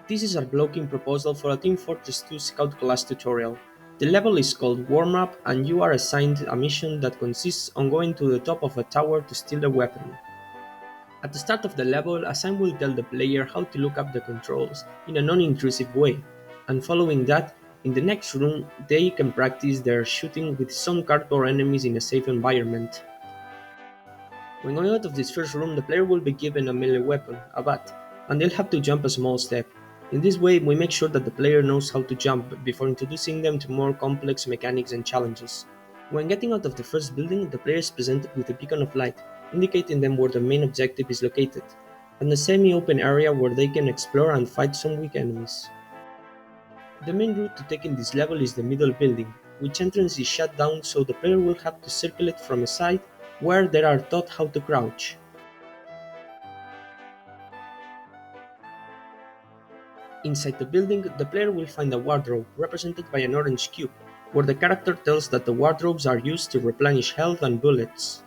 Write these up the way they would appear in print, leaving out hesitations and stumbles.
This is our blocking proposal for a Team Fortress 2 Scout class tutorial. The level is called Warm Up and you are assigned a mission that consists on going to the top of a tower to steal a weapon. At the start of the level, a sign will tell the player how to look up the controls in a non-intrusive way, and following that, in the next room they can practice their shooting with some cardboard enemies in a safe environment. When going out of this first room, the player will be given a melee weapon, a bat, and they'll have to jump a small step. In this way, we make sure that the player knows how to jump before introducing them to more complex mechanics and challenges. When getting out of the first building, the player is presented with a beacon of light, indicating them where the main objective is located, and a semi-open area where they can explore and fight some weak enemies. The main route to taking this level is the middle building, which entrance is shut down so the player will have to circle it from a side where they are taught how to crouch. Inside the building, the player will find a wardrobe, represented by an orange cube, where the character tells that the wardrobes are used to replenish health and bullets.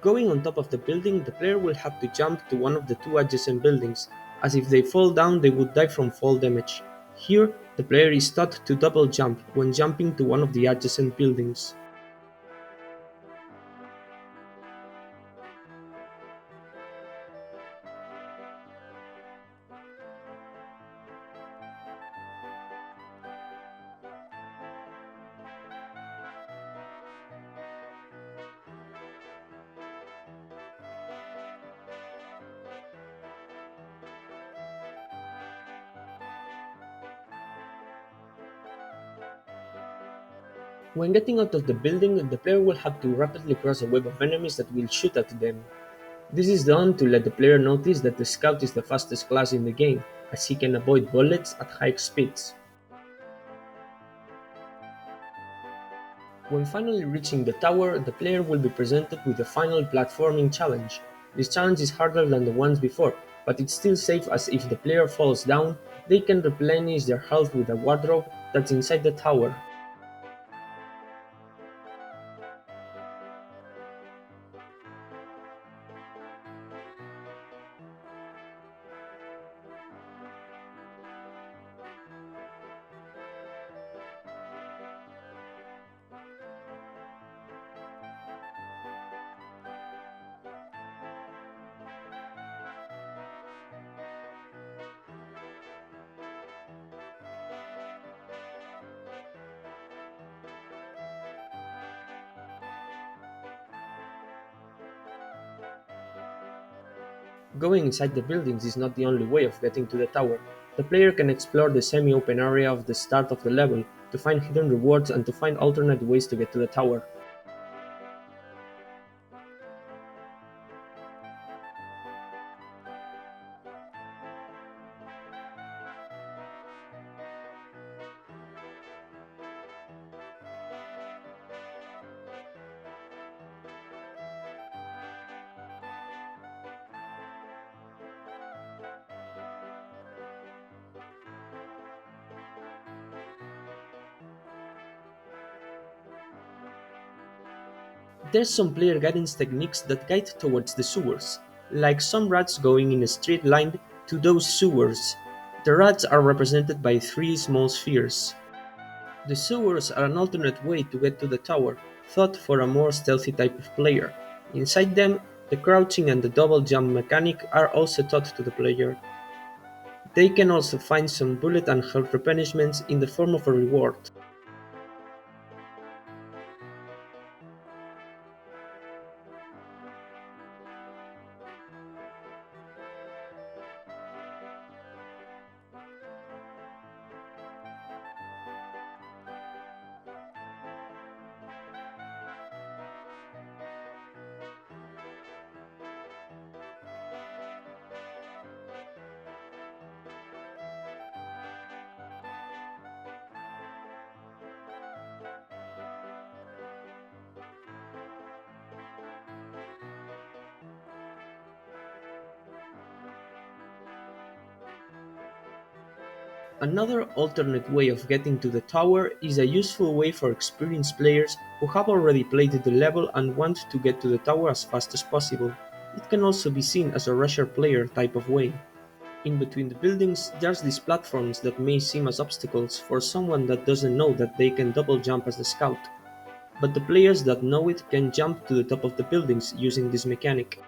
Going on top of the building, the player will have to jump to one of the two adjacent buildings, as if they fall down they would die from fall damage. Here, the player is taught to double jump when jumping to one of the adjacent buildings. When getting out of the building, the player will have to rapidly cross a web of enemies that will shoot at them. This is done to let the player notice that the scout is the fastest class in the game, as he can avoid bullets at high speeds. When finally reaching the tower, the player will be presented with the final platforming challenge. This challenge is harder than the ones before, but it's still safe as if the player falls down, they can replenish their health with a wardrobe that's inside the tower. Going inside the buildings is not the only way of getting to the tower. The player can explore the semi-open area of the start of the level to find hidden rewards and to find alternate ways to get to the tower. There's some player guidance techniques that guide towards the sewers, like some rats going in a straight line to those sewers. The rats are represented by three small spheres. The sewers are an alternate way to get to the tower, thought for a more stealthy type of player. Inside them, the crouching and the double jump mechanic are also taught to the player. They can also find some bullet and health replenishments in the form of a reward. Another alternate way of getting to the tower is a useful way for experienced players who have already played the level and want to get to the tower as fast as possible. It can also be seen as a rusher player type of way. In between the buildings, there's these platforms that may seem as obstacles for someone that doesn't know that they can double jump as the scout, but the players that know it can jump to the top of the buildings using this mechanic.